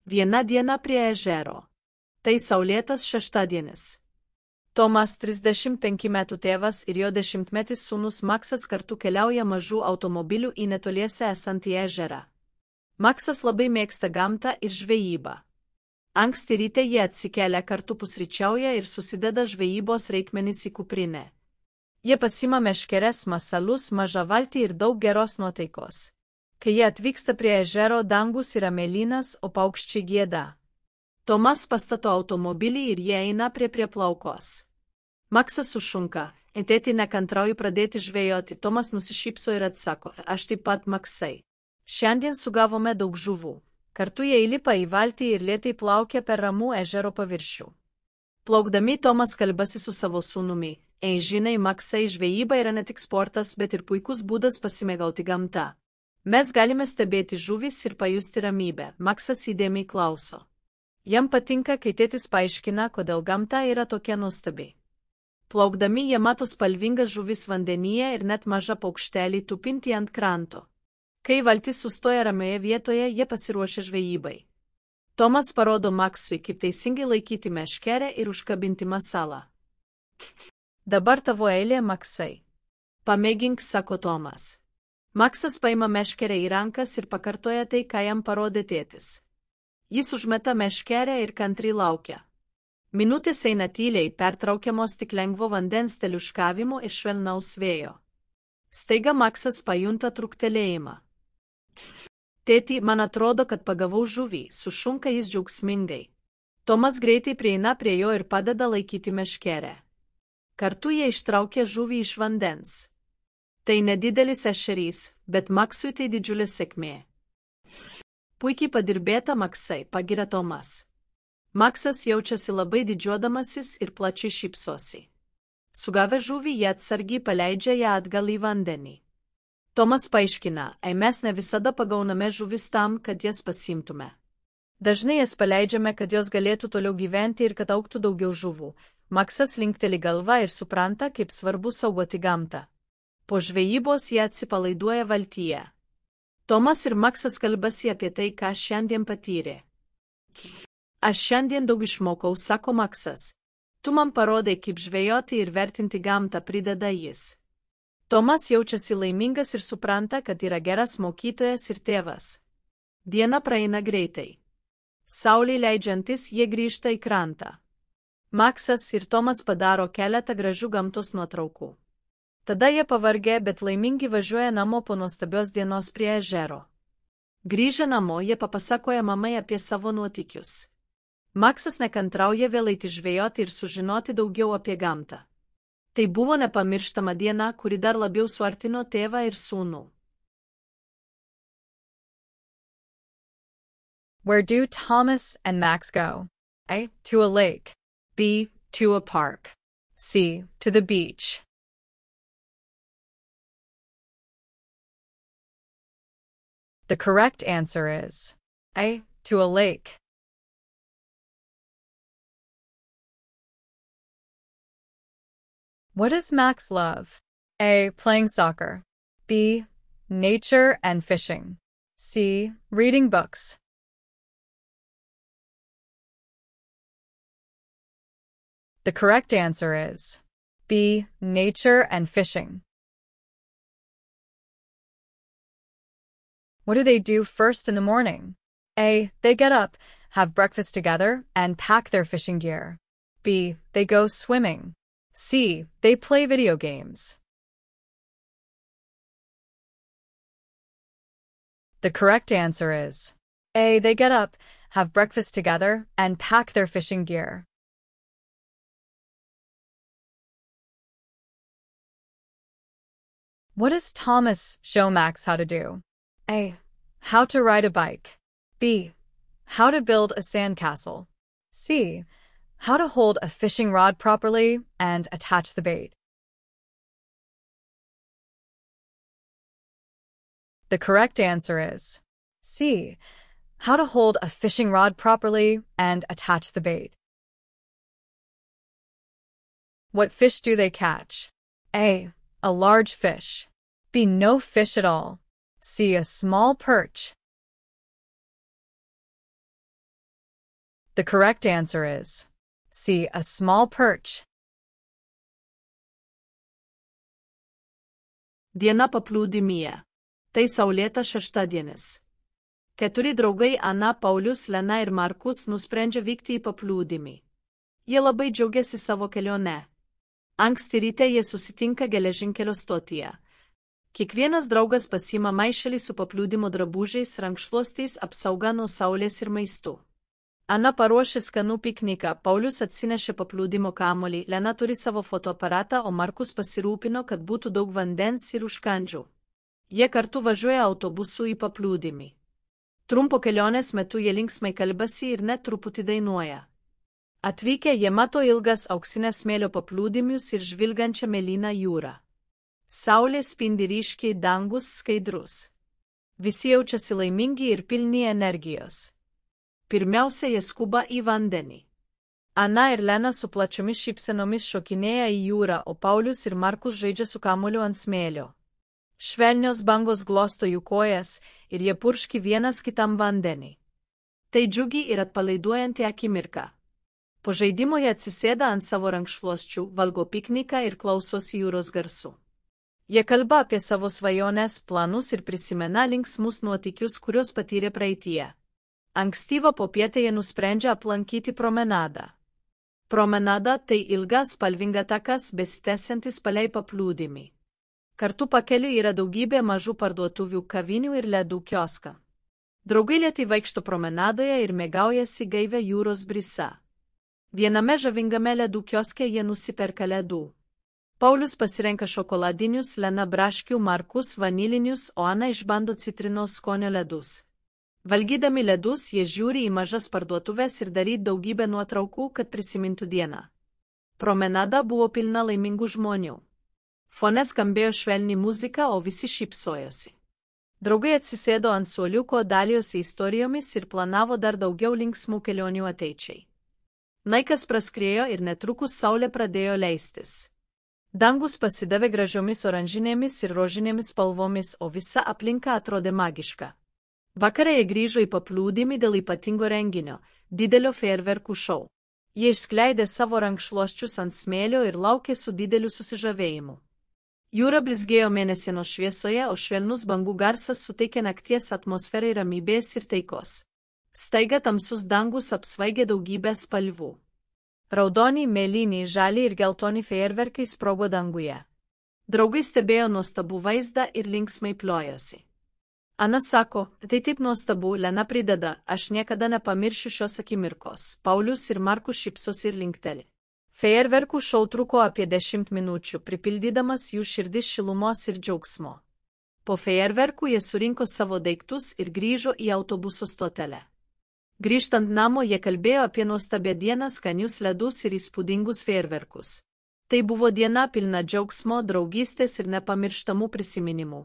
Viena diena prie ežero. Tai saulėtas šeštadienis. Tomas 35 metų tėvas ir jo 10-metis sūnus Maksas kartu keliauja mažų automobilių į netoliese esantį ežerą. Maksas labai mėgsta gamtą ir žvejybą. Anksti ryte jie atsikelia kartu pusryčiauja ir susideda žvejybos reikmenis į kuprinę. Jie pasima meškeres, masalus, mažą valtį ir daug geros nuotaikos. Kai jie atvyksta prie ežero, dangus yra mėlynas, o paukščiai gieda. Tomas pastato automobilį ir jie eina prie plaukos. Maksas sušunka, tėti nekantrauju pradėti žvejoti. Tomas nusišypso ir atsako, aš taip pat, Maksai. Šiandien sugavome daug žuvų. Kartu jie įlipa į valtį ir lėtai plaukia per ramų ežero paviršių. Plaukdami Tomas kalbasi su savo sūnumi. Žinai, Maksai, žvejyba yra ne tik sportas, bet ir puikus būdas pasimėgauti gamta. Mes galime stebėti žuvis ir pajusti ramybę. Maksas įdėmiai klauso. Jam patinka, kai tėtis paaiškina, kodėl gamta yra tokia nuostabi. Plaukdami jie mato spalvingas žuvis vandenyje ir net mažą paukštelį tupintį ant kranto. Kai valtis sustoja ramioje vietoje, jie pasiruošia žvejybai. Tomas parodo Maksui, kaip teisingai laikyti meškerę ir užkabinti masalą. Dabar tavo eilė, Maksai. Pamėgink, sako Tomas. Maksas paima meškerę į rankas ir pakartoja tai, ką jam parodė tėtis. Jis užmeta meškerę ir kantriai laukia. Minutės eina tyliai, pertraukiamos tik lengvo vandens teliuškavimo ir švelnaus vėjo. Staiga Maksas pajunta truktelėjimą. Tėti, man atrodo, kad pagavau žuvį, sušunka jis džiaugsmingai. Tomas greitai prieina prie jo ir padeda laikyti meškerę. Kartu jie ištraukia žuvį iš vandens. Tai nedidelis ešerys, bet Maksui tai didžiulė sėkmė. Puikiai padirbėta, Maksai, pagiria Tomas. Maksas jaučiasi labai didžiuodamasis ir plačiai šypsosi. Sugavę žuvį, jie atsargiai paleidžia ją atgal į vandenį. Tomas paaiškina, mes ne visada pagauname žuvis tam, kad jas pasimtume. Dažnai jas paleidžiame, kad jos galėtų toliau gyventi ir kad augtų daugiau žuvų. Maksas linkteli galvą ir supranta, kaip svarbu saugoti gamtą. Po žvejybos jie atsipalaiduoja valtyje. Tomas ir Maksas kalbasi apie tai, ką šiandien patyrė. Aš šiandien daug išmokau, sako Maksas. Tu man parodai, kaip žvejoti ir vertinti gamtą, prideda jis. Tomas jaučiasi laimingas ir supranta, kad yra geras mokytojas ir tėvas. Diena praeina greitai. Saulei leidžiantis, jie grįžta į krantą. Maksas ir Tomas padaro keletą gražių gamtos nuotraukų. Tada jie pavargę, bet laimingi važiuoja namo po nuostabios dienos prie ežero. Grįžę namo, jie papasakoja mamai apie savo nuotykius. Maksas nekantrauja vėl eiti žvejoti ir sužinoti daugiau apie gamtą. Tai buvo nepamirštama diena, kuri dar labiau suartino tėvą ir sūnų. Where do Thomas and Max go? A. To a lake. B. To a park. C. To the beach. The correct answer is A. To a lake. What does Max love? A. Playing soccer. B. Nature and fishing. C. Reading books. The correct answer is B. Nature and fishing. What do they do first in the morning? A. They get up, have breakfast together, and pack their fishing gear. B. They go swimming. C. They play video games. The correct answer is A. They get up, have breakfast together, and pack their fishing gear. What does Thomas show Max how to do? A. How to ride a bike. B. How to build a sandcastle. C. How to hold a fishing rod properly and attach the bait. The correct answer is C. How to hold a fishing rod properly and attach the bait. What fish do they catch? A. A large fish. B. No fish at all. C. A small perch. The correct answer is C. A small perch. Diena paplūdimyje. Tai saulėtas šeštadienis. 4 draugai Ana, Paulius, Lena ir Markus nusprendžia vykti į paplūdimį. Jie labai džiaugiasi savo kelione. Anksti ryte jie susitinka geležinkelio stotyje. Kiekvienas draugas pasiima maišelį su paplūdimo drabužiais, rankšluostais, apsauga nuo saulės ir maistu. Ana paruošė skanų pikniką, Paulius atsinešė paplūdimo kamuolį, Lena turi savo fotoaparatą, o Markus pasirūpino, kad būtų daug vandens ir užkandžių. Jie kartu važiuoja autobusu į paplūdimį. Trumpo kelionės metu jie linksmai kalbasi ir net truputį dainuoja. Atvykę jie mato ilgas auksinės smėlio paplūdimius ir žvilgančią mėlyną jūrą. Saulė spindi ryškiai, dangus skaidrus. Visi jaučiasi laimingi ir pilni energijos. Pirmiausia, jie skuba į vandenį. Ana ir Lena su plačiomis šypsenomis šokinėja į jūrą, o Paulius ir Markus žaidžia su kamuoliu ant smėlio. Švelnios bangos glosto jų kojas ir jie purški vienas kitam vandenį. Tai džiugi ir atpalaiduojanti akimirka. Po žaidimo jie atsisėda ant savo rankšluosčių, valgo pikniką ir klausosi jūros garsų. Jie kalba apie savo svajones, planus ir prisimena linksmus nuotykius, kuriuos patyrė praeityje. Ankstyvą popietę jie nusprendžia aplankyti promenadą. Promenada tai ilgas spalvinga takas besitęsiantis palei paplūdimį. Kartu pakeliui yra daugybė mažų parduotuvių, kavinių ir ledų kioską. Draugai lėtai vaikšto promenadoje ir mėgaujasi gaivia jūros brisa. Viename žavingame ledų kioske jie nusiperka ledų. Paulius pasirenka šokoladinius, Lena braškių, Markus vanilinius, o Ana išbando citrinos skonio ledus. Valgydami ledus jie žiūri į mažas parduotuves ir daryti daugybę nuotraukų, kad prisimintų dieną. Promenada buvo pilna laimingų žmonių. Fone skambėjo švelni muzika, o visi šypsojosi. Draugai atsisėdo ant suoliuko, dalijosi istorijomis ir planavo dar daugiau linksmų kelionių ateičiai. Laikas praskriejo ir netrukus saulė pradėjo leistis. Dangus pasidavė gražiomis oranžinėmis ir rožinėmis spalvomis, o visa aplinka atrodė magiška. Vakarą jie grįžo į paplūdimį dėl ypatingo renginio – didelio fejerverkų šou. Jie išskleidė savo rankšluosčius ant smėlio ir laukė su dideliu susižavėjimu. Jūra blizgėjo mėnesienos šviesoje, o švelnus bangų garsas suteikė nakties atmosferai ramybės ir taikos. Staiga tamsus dangus apsvaigė daugybę spalvų. Raudoni, mėlyni, žali ir geltoni fejerverkai sprogo danguje. Draugai stebėjo nuostabų vaizdą ir linksmai pliojosi. Ana sako, tai taip nuostabu, Lena prideda, aš niekada nepamiršiu šios akimirkos. Paulius ir Markus šypsosi ir linkteli. Fejerverkų šou truko apie 10 minučių, pripildydamas jų širdis šilumos ir džiaugsmo. Po fejerverkų jie surinko savo daiktus ir grįžo į autobuso stotelę. Grįžtant namo jie kalbėjo apie nuostabią dieną, skanius ledus ir įspūdingus fejerverkus. Tai buvo diena pilna džiaugsmo, draugystės ir nepamirštamų prisiminimų.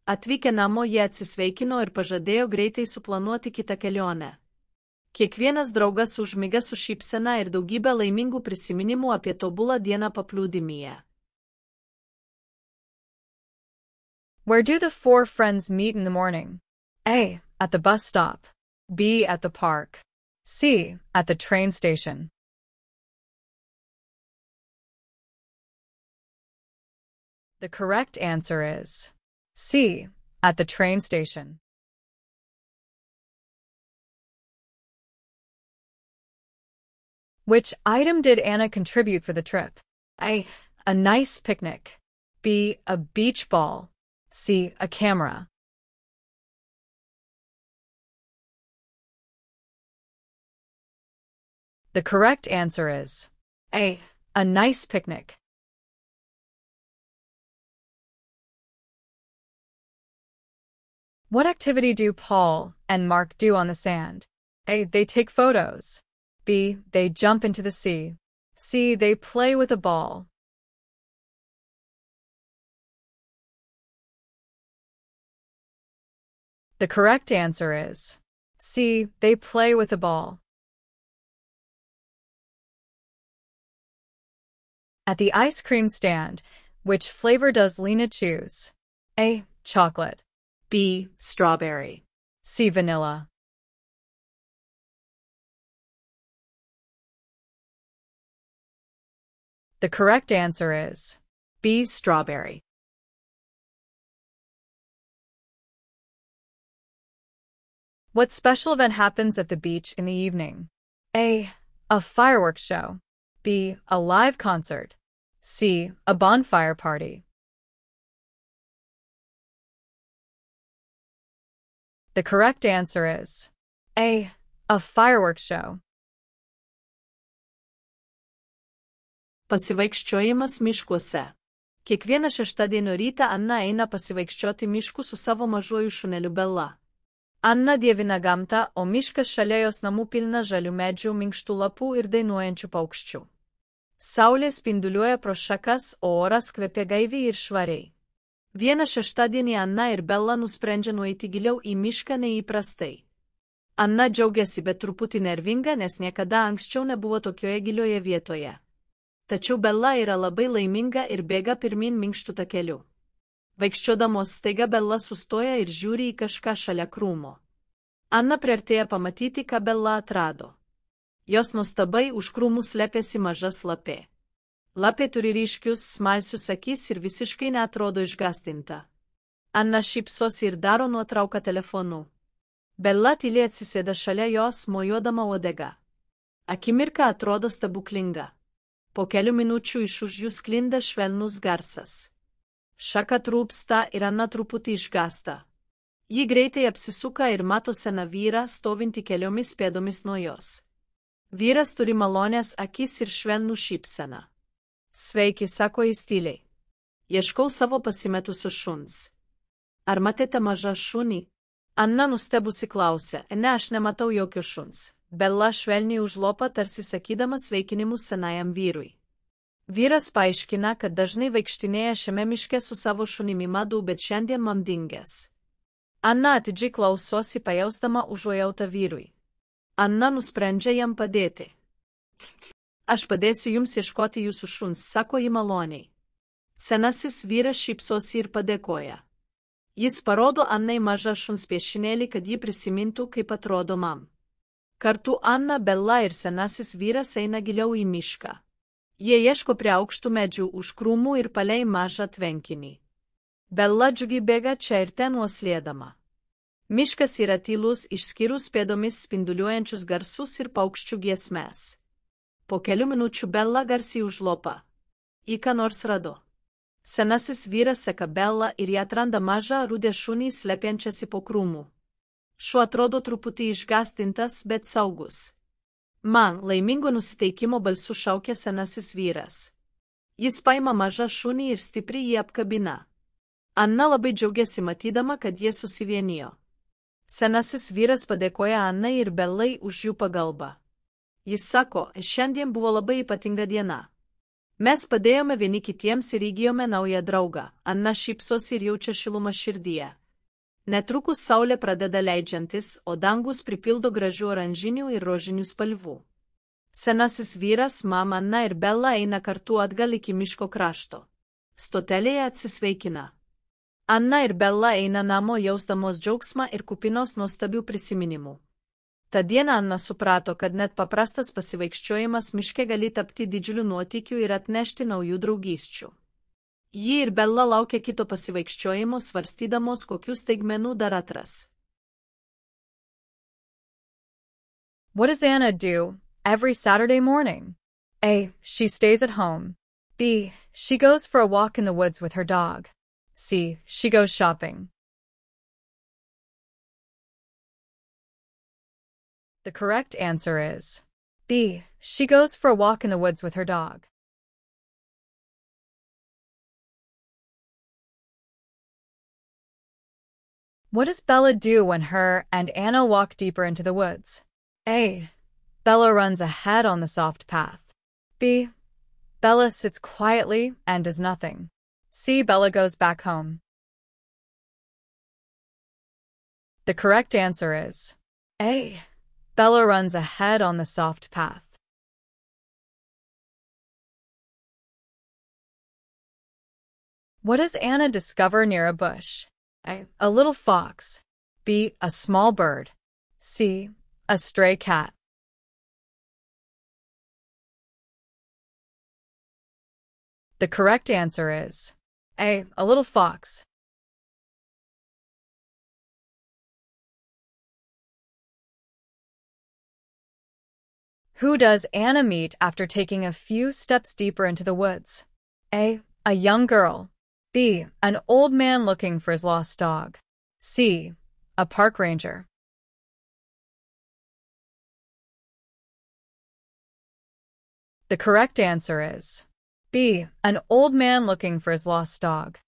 Atvykę namo jie atsisveikino ir pažadėjo greitai suplanuoti kitą kelionę. Kiekvienas draugas užmiga su šypsena ir daugybę laimingų prisiminimų apie tobulą dieną paplūdimyje. Where do the 4 friends meet in the morning? A. At the bus stop. B. At the park. C. At the train station. The correct answer is C. At the train station. Which item did Anna contribute for the trip? A. A nice picnic. B. A beach ball. C. A camera. The correct answer is A. A nice picnic. What activity do Paul and Mark do on the sand? A. They take photos. B. They jump into the sea. C. They play with a ball. The correct answer is C. They play with a ball. At the ice cream stand, which flavor does Lena choose? A. Chocolate. B. Strawberry. C. Vanilla. The correct answer is B. Strawberry. What special event happens at the beach in the evening? A. A fireworks show. B. A live concert. C. A bonfire party. The correct answer is A. A fireworks show. Pasivaikščiojimas miškuose. Kiekvieną šeštadienio rytą Anna eina pasivaikščioti mišku su savo mažuoju šuneliu Bella. Anna dievina gamtą, o miškas šalia jos namų pilna žalių medžių, minkštų lapų ir dainuojančių paukščių. Saulė spinduliuoja pro šakas, o oras kvepia gaiviai ir švariai. Vieną šeštadienį Anna ir Bella nusprendžia nueiti giliau į mišką neįprastai. Anna džiaugiasi, bet truputį nervinga, nes niekada anksčiau nebuvo tokioje gilioje vietoje. Tačiau Bella yra labai laiminga ir bėga pirmin minkštų takeliu. Vaikščiodamos staiga Bella sustoja ir žiūri į kažką šalia krūmo. Anna priartėja pamatyti, ką Bella atrado. Jos nuostabai už krūmų slepiasi maža lapė. Lapė turi ryškius, smalsius akis ir visiškai neatrodo išgąsdinta. Anna šypsosi ir daro nuotrauką telefonu. Bella tyliai atsisėda šalia jos, mojuodama uodega. Akimirka atrodo stebuklinga. Po kelių minučių iš už jų sklinda švelnus garsas. Šaka trūpsta ir Anna truputį išgąsta. Ji greitai apsisuka ir mato seną vyrą stovintį keliomis pėdomis nuo jos. Vyras turi malonės akis ir švelnų šypseną. Sveiki, sako jis tyliai. Ieškau savo pasimetusio šuns. Ar matėte mažą šunį? Anna nustebusi klausia, ne, aš nematau jokio šuns. Bella švelniai užlopa, tarsi sakydama sveikinimus senajam vyrui. Vyras paaiškina, kad dažnai vaikštinėja šiame miške su savo šunimi Madu, bet šiandien man dingęs. Anna atidžiai klausosi, pajausdama užuojautą vyrui. Anna nusprendžia jam padėti. Aš padėsiu jums ieškoti jūsų šuns, sako ji maloniai. Senasis vyras šypsosi ir padėkoja. Jis parodo Annai mažą šuns piešinėlį, kad ji prisimintų, kaip atrodo mam. Kartu Anna, Bella ir senasis vyras eina giliau į mišką. Jie ieško prie aukštų medžių už krūmų ir palei mažą tvenkinį. Bella džiugiai bėga čia ir ten uoslėdama. Miškas yra tylus, išskyrus pėdomis spinduliuojančius garsus ir paukščių giesmes. Po kelių minučių Bella garsiai užlopa. Į ką nors rado. Senasis vyras seka Bella ir jie atranda mažą rudę šunį slepiančiasi po krūmų. Šuo atrodo truputį išgąsdintas, bet saugus. Man, laimingo nusiteikimo balsu šaukia senasis vyras. Jis paima mažą šunį ir stipriai jį apkabina. Anna labai džiaugiasi matydama, kad jie susivienijo. Senasis vyras padėkoja Annai ir Bellai už jų pagalbą. Jis sako, šiandien buvo labai ypatinga diena. Mes padėjome vieni kitiems ir įgijome naują draugą. Anna šypsosi ir jaučia šilumą širdyje. Netrukus saulė pradeda leidžiantis, o dangus pripildo gražių oranžinių ir rožinių spalvų. Senasis vyras, mama Anna ir Bella eina kartu atgal iki miško krašto. Stotelėje atsisveikina. Anna ir Bella eina namo jausdamos džiaugsmą ir kupinos nuostabių prisiminimų. Ta diena Anna suprato, kad net paprastas pasivaikščiojimas miške gali tapti didžiuliu nuotykiu ir atnešti naujų draugysčių. Ji ir Bella laukia kito pasivaikščiojimo, svarstydamos, kokių staigmenų dar atras. What does Anna do every Saturday morning? A. She stays at home. B. She goes for a walk in the woods with her dog. C. She goes shopping. The correct answer is B. She goes for a walk in the woods with her dog. What does Bella do when her and Anna walk deeper into the woods? A. Bella runs ahead on the soft path. B. Bella sits quietly and does nothing. C. Bella goes back home. The correct answer is A. Bella runs ahead on the soft path. What does Anna discover near a bush? A little fox. B. A small bird. C. A stray cat. The correct answer is A. A little fox. Who does Anna meet after taking a few steps deeper into the woods? A. A young girl. B. An old man looking for his lost dog. C. A park ranger. The correct answer is B. An old man looking for his lost dog.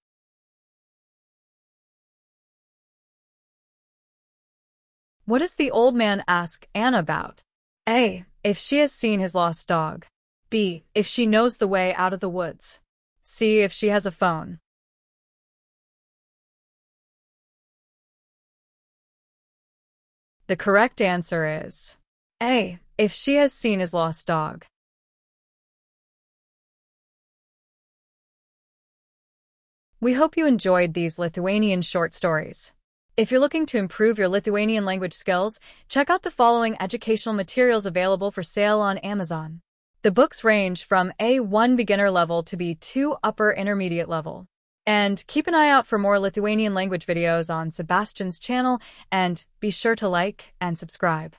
What does the old man ask Anna about? A. If she has seen his lost dog. B. If she knows the way out of the woods. C. If she has a phone. The correct answer is A. If she has seen his lost dog. We hope you enjoyed these Lithuanian short stories. If you're looking to improve your Lithuanian language skills, check out the following educational materials available for sale on Amazon. The books range from A1 beginner level to B2 upper intermediate level. And keep an eye out for more Lithuanian language videos on Sebastian's channel, and be sure to like and subscribe.